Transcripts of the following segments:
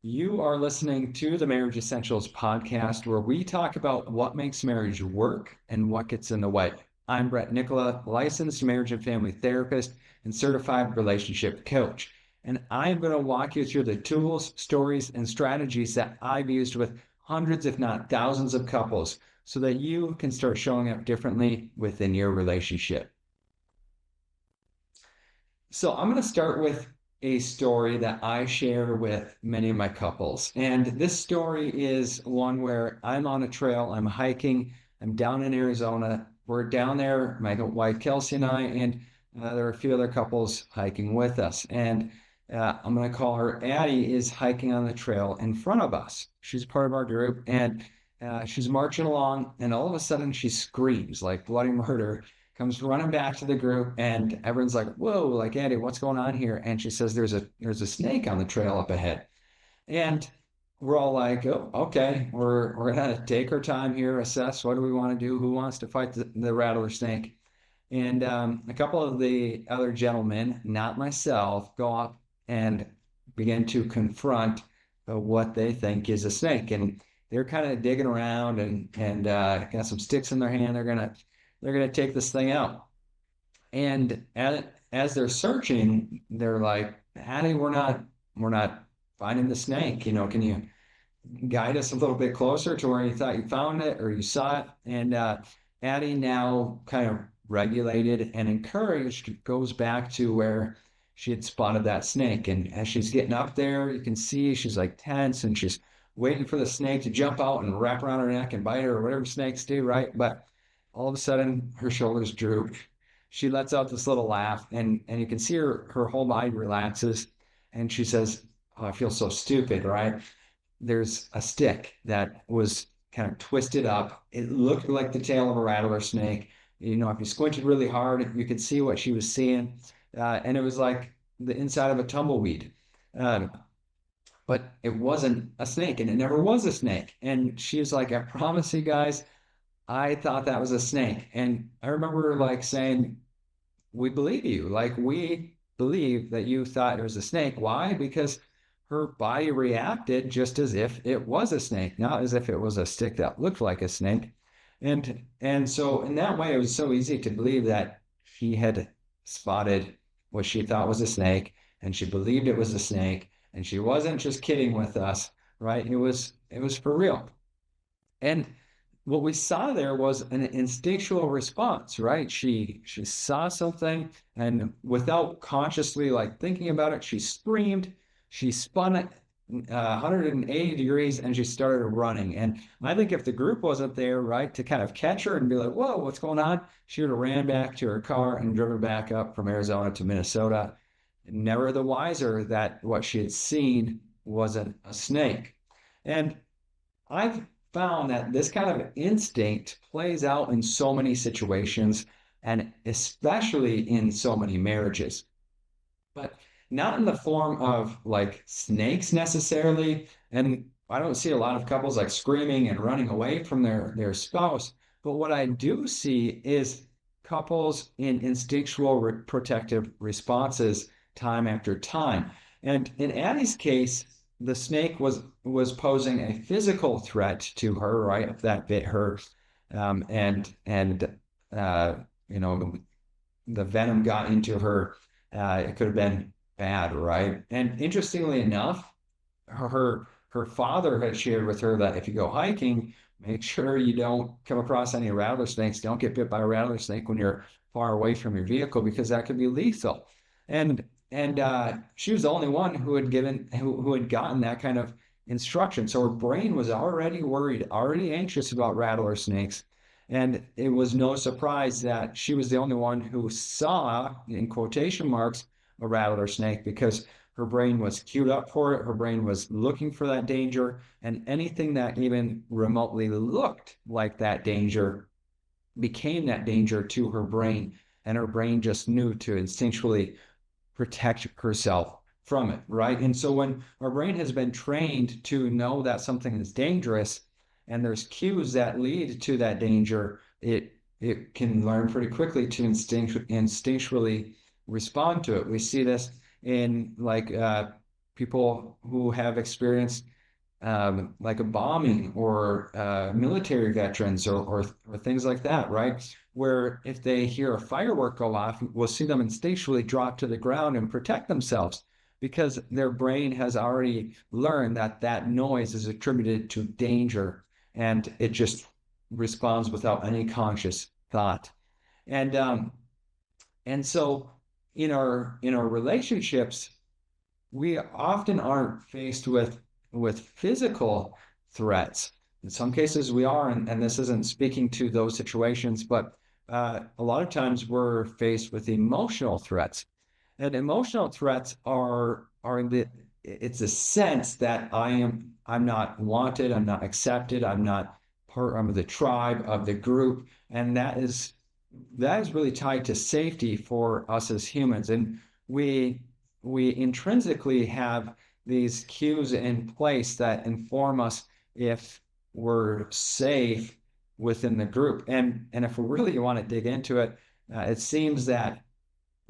You are listening to the Marriage Essentials podcast, where we talk about what makes marriage work and what gets in the way. I'm Brett Nicola, licensed marriage and family therapist and certified relationship coach. And I'm going to walk you through the tools, stories, and strategies that I've used with hundreds, if not thousands, of couples so that you can start showing up differently within your relationship. So I'm going to start with a story that I share with many of my couples. And this story is one where I'm on a trail, I'm hiking, I'm down in Arizona. We're down there, my wife Kelsey and I, and there are a few other couples hiking with us. And I'm going to call her Addie, is hiking on the trail in front of us. She's part of our group, and she's marching along, and all of a sudden she screams like bloody murder, comes running back to the group, and everyone's like, whoa, like, Andy, what's going on here? And she says, there's a snake on the trail up ahead. And we're all like, oh, okay, we're gonna take our time here, assess what do we want to do, who wants to fight the rattler snake. And a couple of the other gentlemen, not myself, go up and begin to confront what they think is a snake. And they're kind of digging around and got some sticks in their hand. They're gonna take this thing out. And as they're searching, they're like, Hattie, we're not finding the snake. Can you guide us a little bit closer to where you thought you found it or you saw it? And Addie, now kind of regulated and encouraged, goes back to where she had spotted that snake. And as she's getting up there, you can see she's like tense and she's waiting for the snake to jump out and wrap around her neck and bite her or whatever snakes do, right? But all of a sudden, her shoulders droop. She lets out this little laugh, and you can see her whole body relaxes. And she says, oh, I feel so stupid, right? There's a stick that was kind of twisted up. It looked like the tail of a rattler snake. If you squinted really hard, you could see what she was seeing. And it was like the inside of a tumbleweed. Um, but it wasn't a snake, and it never was a snake. And she was like, I promise you guys, I thought that was a snake. And I remember like saying, we believe you. Like, we believe that you thought it was a snake. Why? Because her body reacted just as if it was a snake, not as if it was a stick that looked like a snake. And so in that way, it was so easy to believe that she had spotted what she thought was a snake, and she believed it was a snake, and she wasn't just kidding with us, right? It was for real. And what we saw there was an instinctual response, right? She saw something, and without consciously like thinking about it, she screamed, she spun it 180 degrees, and she started running. And I think if the group wasn't there, right, to kind of catch her and be like, whoa, what's going on? She would have ran back to her car and driven back up from Arizona to Minnesota, never the wiser that what she had seen wasn't a snake. And I've found that this kind of instinct plays out in so many situations, and especially in so many marriages, but not in the form of like snakes necessarily. And I don't see a lot of couples like screaming and running away from their spouse. But what I do see is couples in instinctual protective responses time after time. And in Addie's case, the snake was posing a physical threat to her, right? That bit her, and uh, you know, the venom got into her. It could have been bad, right? And interestingly enough, her father had shared with her that if you go hiking, make sure you don't come across any rattler snakes. Don't get bit by a rattler snake when you're far away from your vehicle because that could be lethal. And she was the only one who had gotten that kind of instruction. So her brain was already worried, already anxious about rattler snakes. And it was no surprise that she was the only one who saw, in quotation marks, a rattler snake because her brain was queued up for it. Her brain was looking for that danger. And anything that even remotely looked like that danger became that danger to her brain. And her brain just knew to instinctually protect herself from it, right? And so when our brain has been trained to know that something is dangerous and there's cues that lead to that danger, it can learn pretty quickly to instinctually respond to it. We see this in like people who have experienced like a bombing or military veterans or things like that, right? Where if they hear a firework go off, we'll see them instinctually drop to the ground and protect themselves because their brain has already learned that that noise is attributed to danger and it just responds without any conscious thought. And so in our relationships, we often aren't faced with physical threats. In some cases, we are, and this isn't speaking to those situations, but a lot of times we're faced with emotional threats. And emotional threats are it's a sense that I'm not wanted, I'm not accepted, I'm not part of the tribe of the group, and that is really tied to safety for us as humans. And we we intrinsically have these cues in place that inform us if we're safe within the group. And if we really want to dig into it, it seems that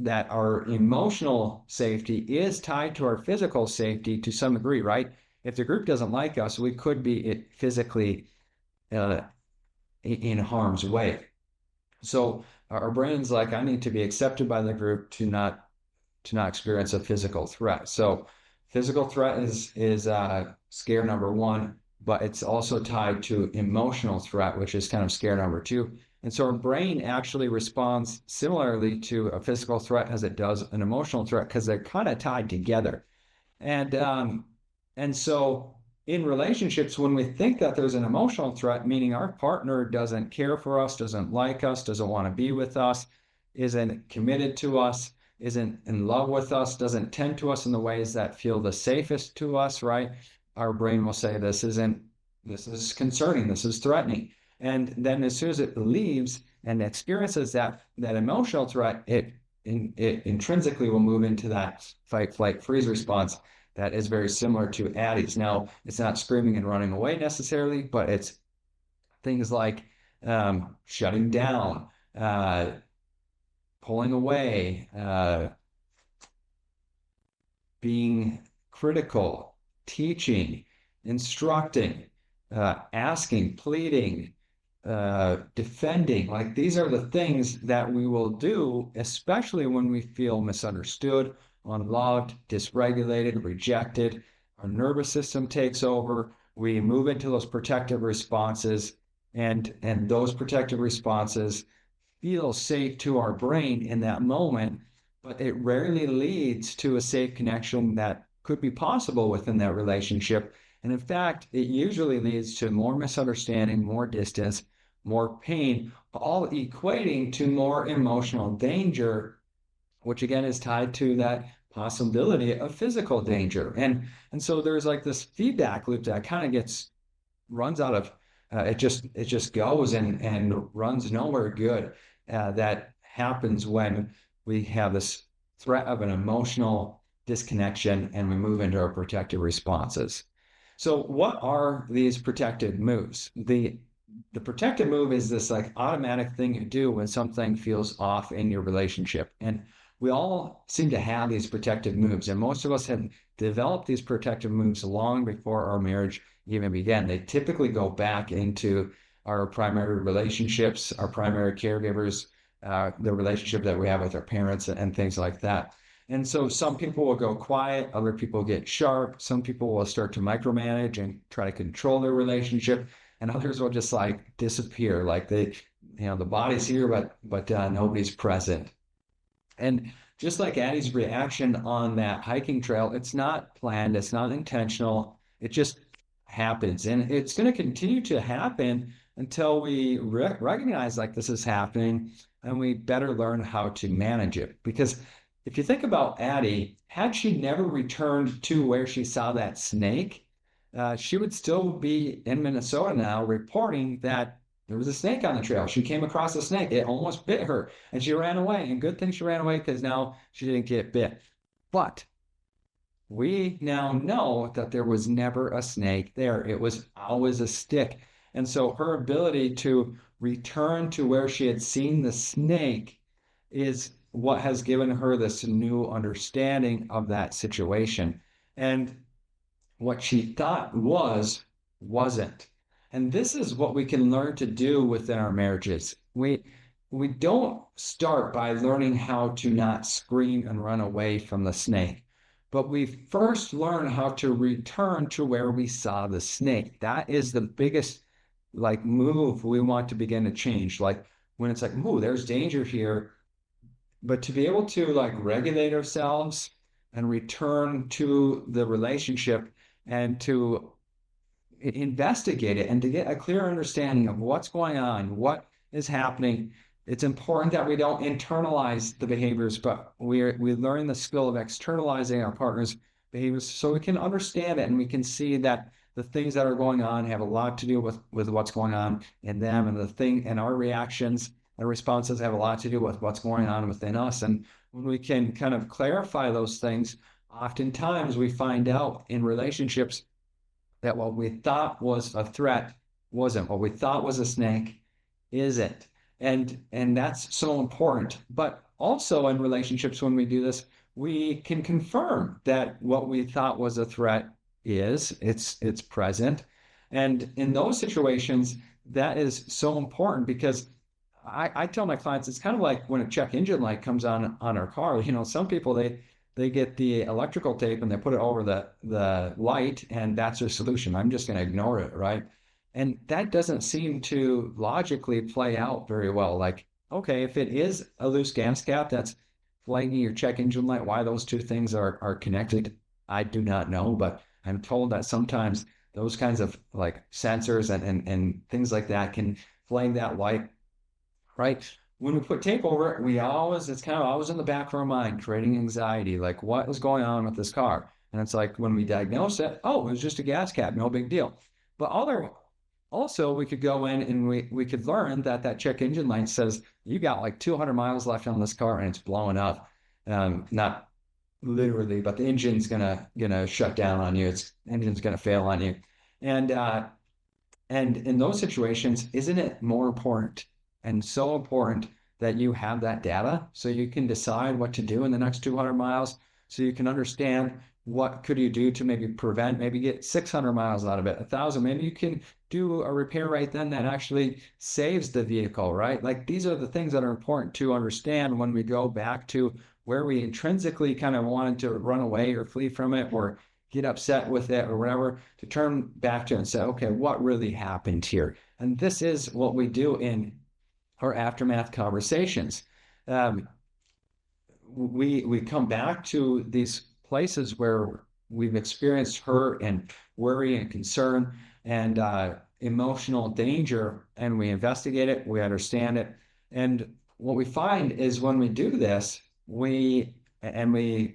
our emotional safety is tied to our physical safety to some degree, right? If the group doesn't like us, we could be physically uh, in harm's way. So our brain's like, I need to be accepted by the group to not experience a physical threat. So physical threat is scare number one, but it's also tied to emotional threat, which is kind of scare number two. And so our brain actually responds similarly to a physical threat as it does an emotional threat because they're kind of tied together. And so in relationships, when we think that there's an emotional threat, meaning our partner doesn't care for us, doesn't like us, doesn't want to be with us, isn't committed to us, isn't in love with us, doesn't tend to us in the ways that feel the safest to us, right? Our brain will say, this is concerning, this is threatening. And then as soon as it leaves and experiences that emotional threat, it intrinsically will move into that fight, flight, freeze response that is very similar to Addie's. Now, it's not screaming and running away necessarily, but it's things like shutting down, pulling away, being critical, teaching, instructing, asking, pleading, defending. Like these are the things that we will do, especially when we feel misunderstood, unloved, dysregulated, rejected. Our nervous system takes over. We move into those protective responses, and those protective responses feel safe to our brain in that moment, but it rarely leads to a safe connection that could be possible within that relationship. And in fact, it usually leads to more misunderstanding, more distance, more pain, all equating to more emotional danger, which again is tied to that possibility of physical danger. And so there's like this feedback loop that kind of runs out of it just goes and runs nowhere good. That happens when we have this threat of an emotional disconnection and we move into our protective responses. So what are these protective moves? The protective move is this like automatic thing you do when something feels off in your relationship. And we all seem to have these protective moves. And most of us have developed these protective moves long before our marriage even began. They typically go back into our primary relationships, our primary caregivers, the relationship that we have with our parents and things like that. And so some people will go quiet, other people get sharp, some people will start to micromanage and try to control their relationship, and others will just like disappear, like the body's here, but nobody's present. And just like Addie's reaction on that hiking trail, it's not planned, it's not intentional, it just happens. And it's going to continue to happen until we recognize like this is happening and we better learn how to manage it. Because if you think about Addie, had she never returned to where she saw that snake, she would still be in Minnesota now reporting that there was a snake on the trail. She came across a snake. It almost bit her and she ran away. And good thing she ran away because now she didn't get bit. But we now know that there was never a snake there. It was always a stick. And so her ability to return to where she had seen the snake is what has given her this new understanding of that situation. And what she thought wasn't. And this is what we can learn to do within our marriages. We don't start by learning how to not scream and run away from the snake, but we first learn how to return to where we saw the snake. That is the biggest like move we want to begin to change. Like when it's like, ooh, there's danger here, but to be able to like regulate ourselves and return to the relationship and to investigate it and to get a clear understanding of what's going on, what is happening. It's important that we don't internalize the behaviors, but we learn the skill of externalizing our partner's behaviors so we can understand it and we can see that the things that are going on have a lot to do with what's going on in them, and the thing and our reactions and responses have a lot to do with what's going on within us. And when we can kind of clarify those things, oftentimes we find out in relationships that what we thought was a threat wasn't. What we thought was a snake isn't. And that's so important. But also in relationships, when we do this, we can confirm that what we thought was a threat it's present. And in those situations, that is so important because I tell my clients it's kind of like when a check engine light comes on our car. You know, some people they get the electrical tape and they put it over the light and that's their solution. I'm just going to ignore it, right? And that doesn't seem to logically play out very well. Like, okay, if it is a loose gas cap that's flagging your check engine light, why those two things are connected, I do not know. But I'm told that sometimes those kinds of like sensors and things like that can flag that light, right? When we put tape over it, it's kind of always in the back of our mind, creating anxiety, like what is going on with this car? And it's like when we diagnose it, oh, it was just a gas cap, no big deal. But also we could go in and we could learn that that check engine light says you got like 200 miles left on this car and it's blowing up. Not literally, but the engine's gonna shut down on you. Engine's gonna fail on you. And and in those situations, isn't it more important and so important that you have that data so you can decide what to do in the next 200 miles, so you can understand what could you do to maybe prevent, maybe get 600 miles out of it, 1,000, maybe you can do a repair right then that actually saves the vehicle, right? Like these are the things that are important to understand when we go back to where we intrinsically kind of wanted to run away or flee from it or get upset with it or whatever, to turn back to it and say, okay, what really happened here? And this is what we do in our aftermath conversations. Um, we come back to these places where we've experienced hurt and worry and concern and emotional danger, and we investigate it, we understand it. And what we find is when we do this, we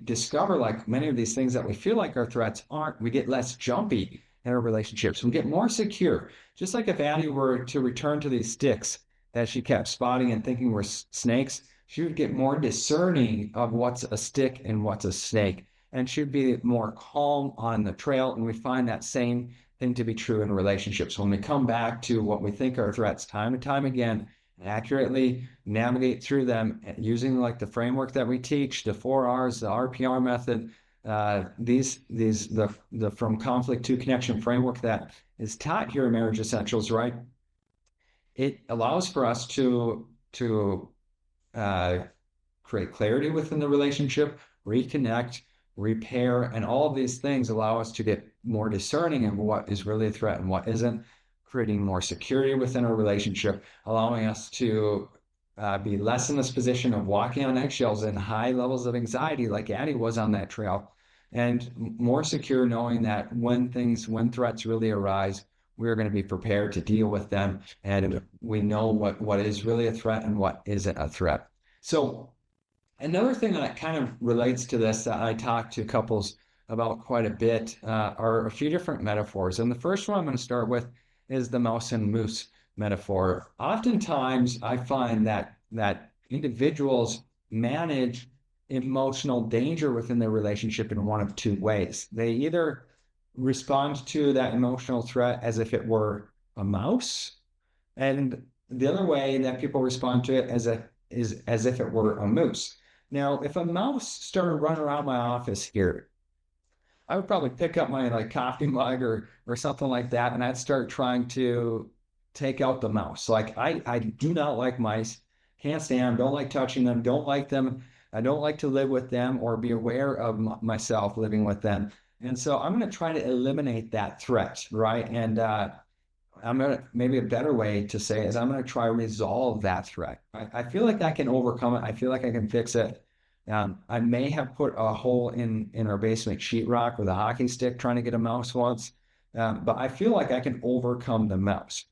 discover like many of these things that we feel like our threats aren't, we get less jumpy in our relationships. We get more secure. Just like if Addie were to return to these sticks that she kept spotting and thinking were snakes, she would get more discerning of what's a stick and what's a snake. And she'd be more calm on the trail. And we find that same thing to be true in relationships. When we come back to what we think are threats time and time again, accurately navigate through them using like the framework that we teach, the 4 R's, the RPR method, the from conflict to connection framework that is taught here in Marriage Essentials, right? It allows for us to create clarity within the relationship, reconnect, repair, and all of these things allow us to get more discerning of what is really a threat and what isn't, creating more security within our relationship, allowing us to be less in this position of walking on eggshells and high levels of anxiety like Addie was on that trail, and more secure knowing that when threats really arise, we're going to be prepared to deal with them, and we know what is really a threat and what isn't a threat. So another thing that kind of relates to this that I talk to couples about quite a bit are a few different metaphors. And the first one I'm going to start with is the mouse and moose metaphor. Oftentimes, I find that individuals manage emotional danger within their relationship in one of two ways. They either respond to that emotional threat as if it were a mouse, and the other way that people respond to it is as if it were a moose. Now, if a mouse started running around my office here, I would probably pick up my like coffee mug or something like that, and I'd start trying to take out the mouse. Like I do not like mice, can't stand them, don't like touching them, don't like them. I don't like to live with them or be aware of myself living with them. And so I'm going to try to eliminate that threat, right? And I'm gonna maybe a better way to say is I'm gonna try to resolve that threat. I feel like I can overcome it. I feel like I can fix it. I may have put a hole in our basement sheetrock with a hockey stick trying to get a mouse once, but I feel like I can overcome the mouse.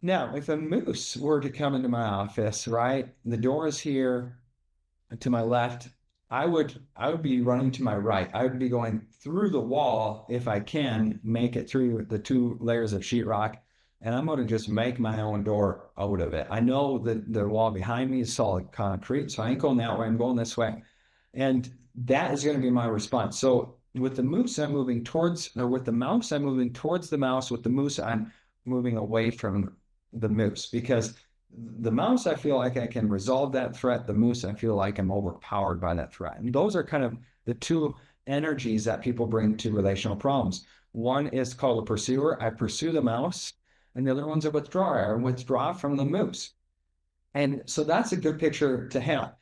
Now, if a moose were to come into my office, right, the door is here to my left, I would be running to my right. I would be going through the wall if I can make it through the two layers of sheetrock, and I'm going to just make my own door out of it. I know that the wall behind me is solid concrete, so I ain't going that way. I'm going this way, and that is going to be my response. So with the moose, I'm moving towards, or with the mouse, I'm moving towards the mouse. With the moose, I'm moving away from the moose because the mouse, I feel like I can resolve that threat. The moose, I feel like I'm overpowered by that threat. And those are kind of the two energies that people bring to relational problems. One is called a pursuer. I pursue the mouse, and the other one's a withdrawer. I withdraw from the moose. And so that's a good picture to have.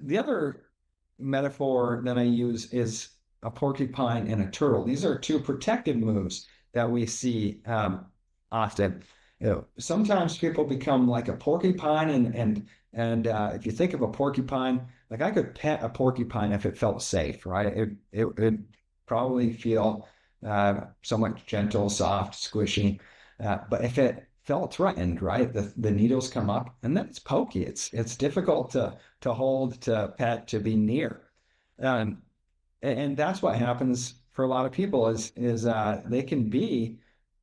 The other metaphor that I use is a porcupine and a turtle. These are two protective moves that we see often. Sometimes people become like a porcupine, and if you think of a porcupine, like I could pet a porcupine if it felt safe, right? It would probably feel somewhat gentle, soft, squishy. But if it felt threatened, right, the needles come up, and then it's pokey. It's difficult to hold, to pet, to be near. Um, and that's what happens for a lot of people is they can be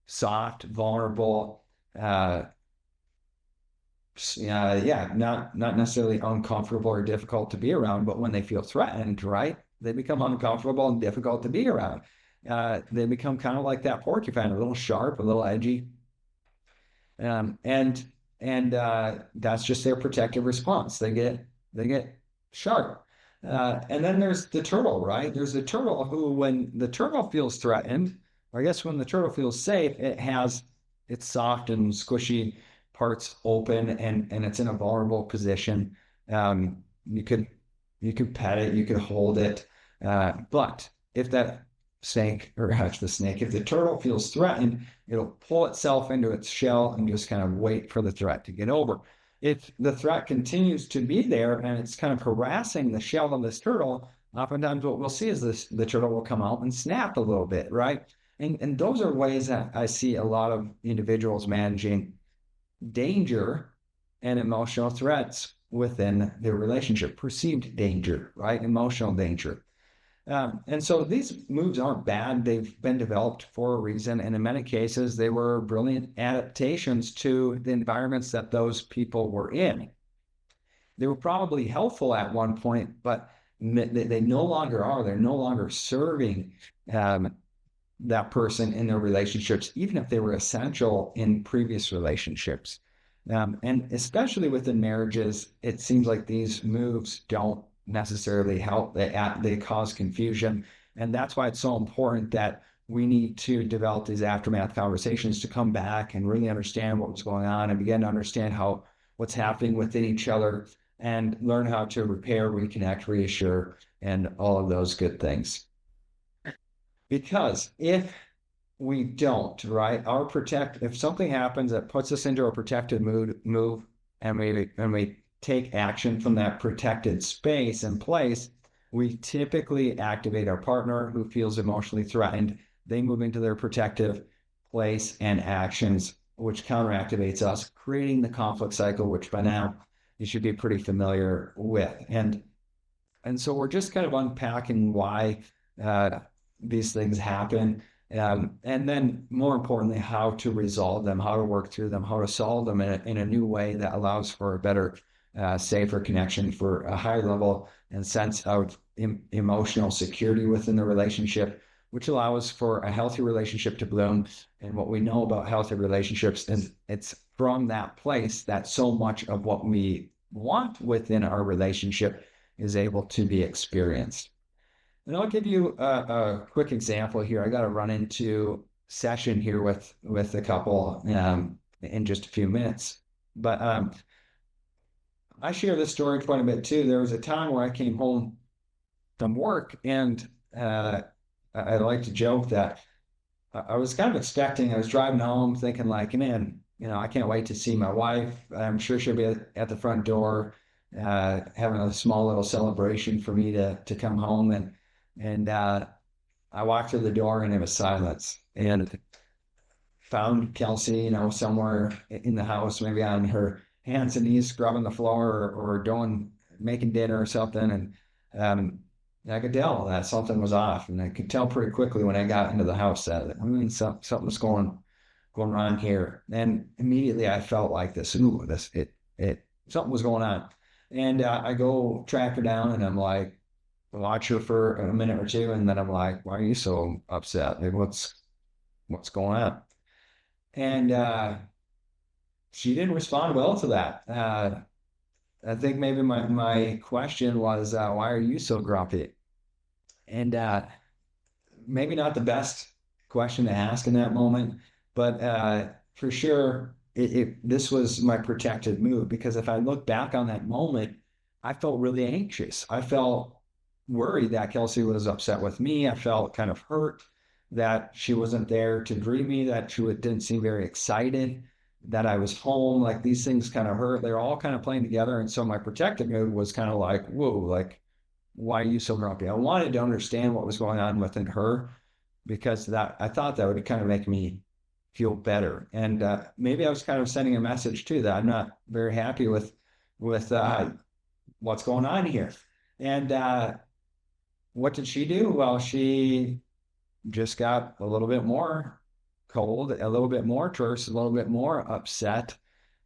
soft, vulnerable, uh, yeah, not necessarily uncomfortable or difficult to be around, but when they feel threatened, right, they become uncomfortable and difficult to be around. They become kind of like that porcupine, a little sharp, a little edgy, um, and and that's just their protective response. They get sharp. And then there's the turtle, right? There's the turtle who, when the turtle feels threatened, or I guess when the turtle feels safe, it has its soft and squishy parts open and it's in a vulnerable position. Um, you could you could pet it, you could hold it, but if that snake or the snake, if the turtle feels threatened, it'll pull itself into its shell and just kind of wait for the threat to get over. If the threat continues to be there and it's kind of harassing the shell of this turtle, oftentimes what we'll see is the turtle will come out and snap a little bit, right? And those are ways that I see a lot of individuals managing danger and emotional threats within their relationship, perceived danger, right? Emotional danger. And so these moves aren't bad. They've been developed for a reason. And in many cases, they were brilliant adaptations to the environments that those people were in. They were probably helpful at one point, but they no longer are. They're no longer serving that person in their relationships, even if they were essential in previous relationships. And especially within marriages, it seems like these moves don't necessarily help. They cause confusion. And that's why it's so important that we need to develop these aftermath conversations to come back and really understand what was going on and begin to understand how what's happening within each other and learn how to repair, reconnect, reassure, and all of those good things. Because if we don't, right, if something happens that puts us into a protected move, and we take action from that protected space and place, we typically activate our partner who feels emotionally threatened. They move into their protective place and actions, which counteractivates us, creating the conflict cycle, which by now you should be pretty familiar with. And so we're just kind of unpacking why these things happen. And then more importantly, how to resolve them, how to work through them, how to solve them in a new way that allows for a better, safer connection, for a higher level and sense of emotional security within the relationship, which allows for a healthy relationship to bloom. And what we know about healthy relationships is it's from that place that so much of what we want within our relationship is able to be experienced. And I'll give you a quick example here. I got to run into session here with a couple in just a few minutes. But I share this story quite a bit too. There was a time where I came home from work, and I like to joke that I was kind of expecting. I was driving home, thinking like, man, I can't wait to see my wife. I'm sure she'll be at the front door, having a small little celebration for me to come home, and I walked through the door and it was silence, and found Kelsey, somewhere in the house, maybe on her hands and knees, scrubbing the floor or doing, making dinner or something. And I could tell that something was off, and I could tell pretty quickly when I got into the house that something was going on here. And immediately I felt like this, ooh, something was going on. And I go track her down, and I'm like, watch her for a minute or two, and then I'm like, why are you so upset? Like, what's going on? And she didn't respond well to that. I think maybe my question was, why are you so grumpy? And maybe not the best question to ask in that moment, but for sure, this was my protective move, because if I look back on that moment, I felt really anxious. I felt worried that Kelsey was upset with me. I felt kind of hurt that she wasn't there to greet me, that she didn't seem very excited that I was home. Like, these things kind of hurt. They're all kind of playing together. And so my protective move was kind of like, whoa, like, why are you so grumpy? I wanted to understand what was going on within her, because that I thought that would kind of make me feel better. And maybe I was kind of sending a message too that I'm not very happy with what's going on here. And what did she do? Well, she just got a little bit more cold, a little bit more terse, a little bit more upset,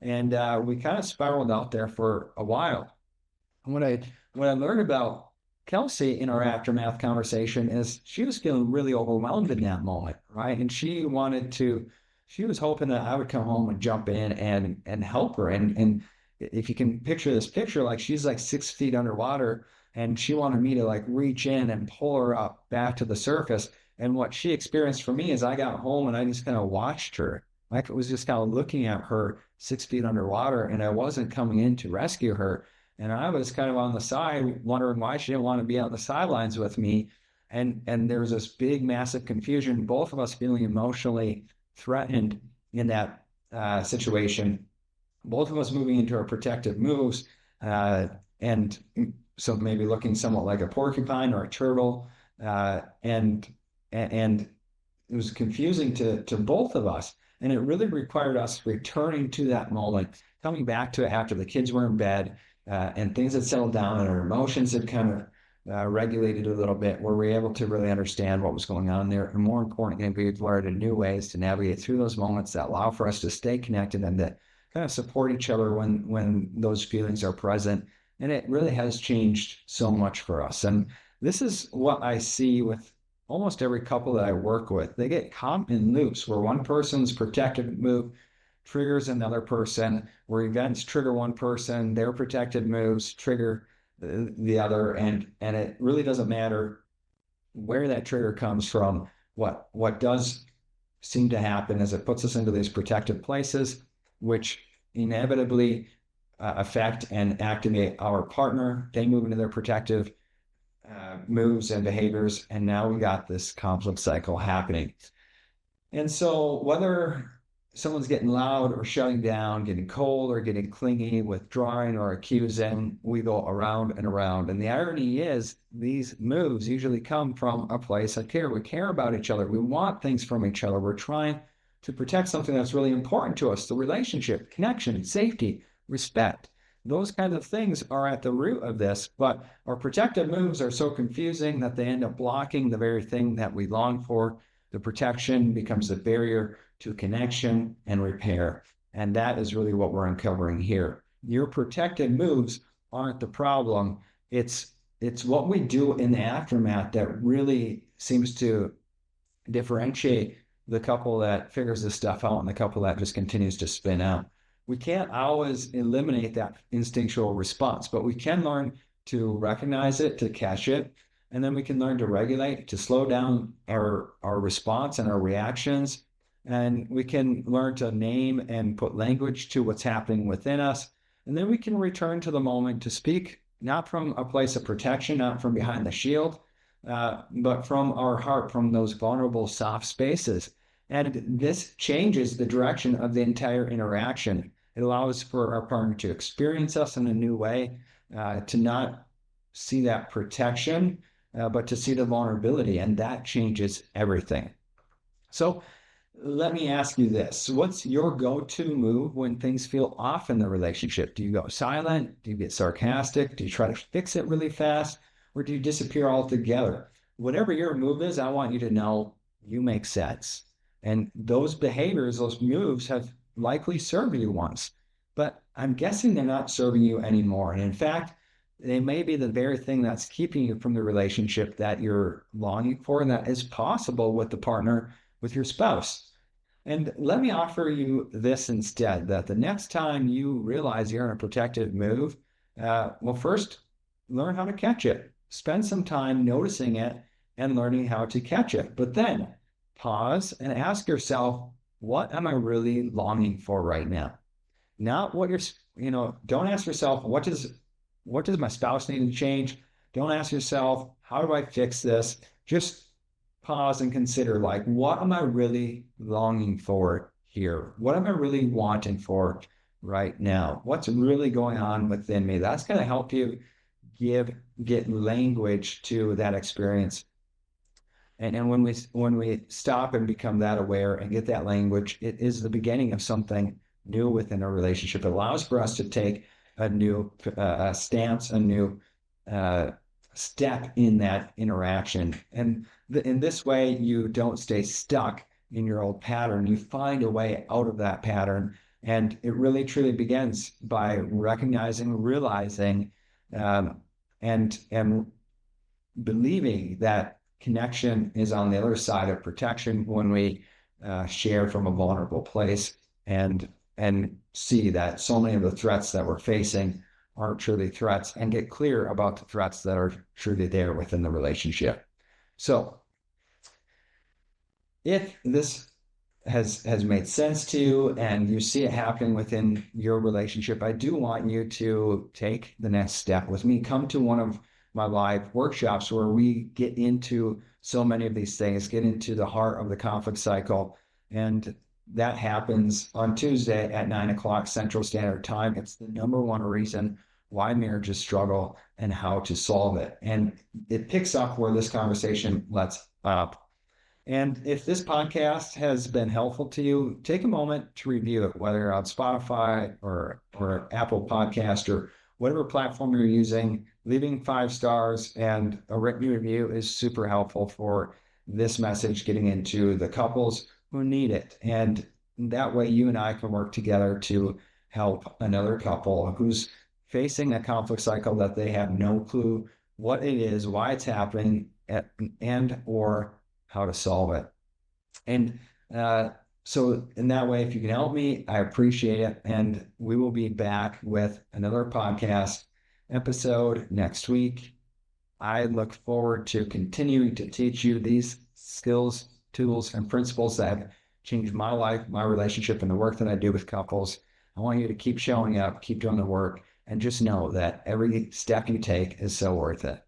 and we kind of spiraled out there for a while. What I learned about Kelsey in our aftermath conversation is she was feeling really overwhelmed in that moment, right? And she was hoping that I would come home and jump in and help her. And if you can picture this picture, like, she's like 6 feet underwater, and she wanted me to like reach in and pull her up back to the surface. And what she experienced for me is I got home and I just kind of watched her. Like, it was just kind of looking at her 6 feet underwater, and I wasn't coming in to rescue her. And I was kind of on the side wondering why she didn't want to be on the sidelines with me. And there was this big, massive confusion, both of us feeling emotionally threatened in that situation, both of us moving into our protective moves. And so maybe looking somewhat like a porcupine or a turtle. And it was confusing to both of us. And it really required us returning to that moment, coming back to it after the kids were in bed, and things had settled down and our emotions had kind of regulated a little bit, where we were able to really understand what was going on there. And more importantly, we've learned new ways to navigate through those moments that allow for us to stay connected and to kind of support each other when those feelings are present. And it really has changed so much for us. And this is what I see with almost every couple that I work with. They get caught in loops where one person's protective move triggers another person, where events trigger one person, their protective moves trigger the other, and it really doesn't matter where that trigger comes from. What does seem to happen is it puts us into these protective places, which inevitably affect and activate our partner. They move into their protective moves and behaviors, and now we got this conflict cycle happening. And so whether someone's getting loud or shutting down, getting cold or getting clingy, withdrawing or accusing, we go around and around. And the irony is these moves usually come from a place of care. We care about each other. We want things from each other. We're trying to protect something that's really important to us: the relationship, connection, safety, respect. Those kinds of things are at the root of this, but our protective moves are so confusing that they end up blocking the very thing that we long for. The protection becomes a barrier to connection and repair. And that is really what we're uncovering here. Your protective moves aren't the problem. It's what we do in the aftermath that really seems to differentiate the couple that figures this stuff out and the couple that just continues to spin out. We can't always eliminate that instinctual response, but we can learn to recognize it, to catch it, And then we can learn to regulate, to slow down our response and our reactions. And we can learn to name and put language to what's happening within us. And then we can return to the moment to speak, not from a place of protection, not from behind the shield, but from our heart, from those vulnerable, soft spaces. And this changes the direction of the entire interaction. It allows for our partner to experience us in a new way, to not see that protection, but to see the vulnerability, and that changes everything. So let me ask you this. What's your go-to move when things feel off in the relationship? Do you go silent? Do you get sarcastic? Do you try to fix it really fast? Or do you disappear altogether? Whatever your move is, I want you to know you make sense. And those behaviors, those moves have likely served you once, but I'm guessing they're not serving you anymore. And in fact, they may be the very thing that's keeping you from the relationship that you're longing for, and that is possible with the partner, with your spouse. And let me offer you this instead, that the next time you realize you're in a protective move, well, first, learn how to catch it. Spend some time noticing it and learning how to catch it. But then pause and ask yourself, what am I really longing for right now? Not what don't ask yourself, what does my spouse need to change? Don't ask yourself, how do I fix this? Just pause and consider, like, what am I really longing for here? What am I really wanting for right now? What's really going on within me? That's going to help you get language to that experience. And when we stop and become that aware and get that language, it is the beginning of something new within a relationship. It allows for us to take a new stance, a new step in that interaction. And in this way, you don't stay stuck in your old pattern. You find a way out of that pattern. And it really truly begins by recognizing, realizing, and believing that connection is on the other side of protection when we share from a vulnerable place and see that so many of the threats that we're facing aren't truly threats, and get clear about the threats that are truly there within the relationship. So if this has made sense to you and you see it happening within your relationship, I do want you to take the next step with me. Come to one of my live workshops where we get into so many of these things, get into the heart of the conflict cycle. And that happens on Tuesday at 9 o'clock Central Standard Time. It's the number one reason why marriages struggle and how to solve it. And it picks up where this conversation lets up. And if this podcast has been helpful to you, take a moment to review it, whether on Spotify or Apple Podcast or whatever platform you're using. Leaving 5 stars and a written review is super helpful for this message getting into the couples who need it. And that way you and I can work together to help another couple who's facing a conflict cycle that they have no clue what it is, why it's happening, and or how to solve it. And so in that way, if you can help me, I appreciate it. And we will be back with another podcast episode next week. I look forward to continuing to teach you these skills, tools, and principles that have changed my life, my relationship, and the work that I do with couples. I want you to keep showing up, keep doing the work, and just know that every step you take is so worth it.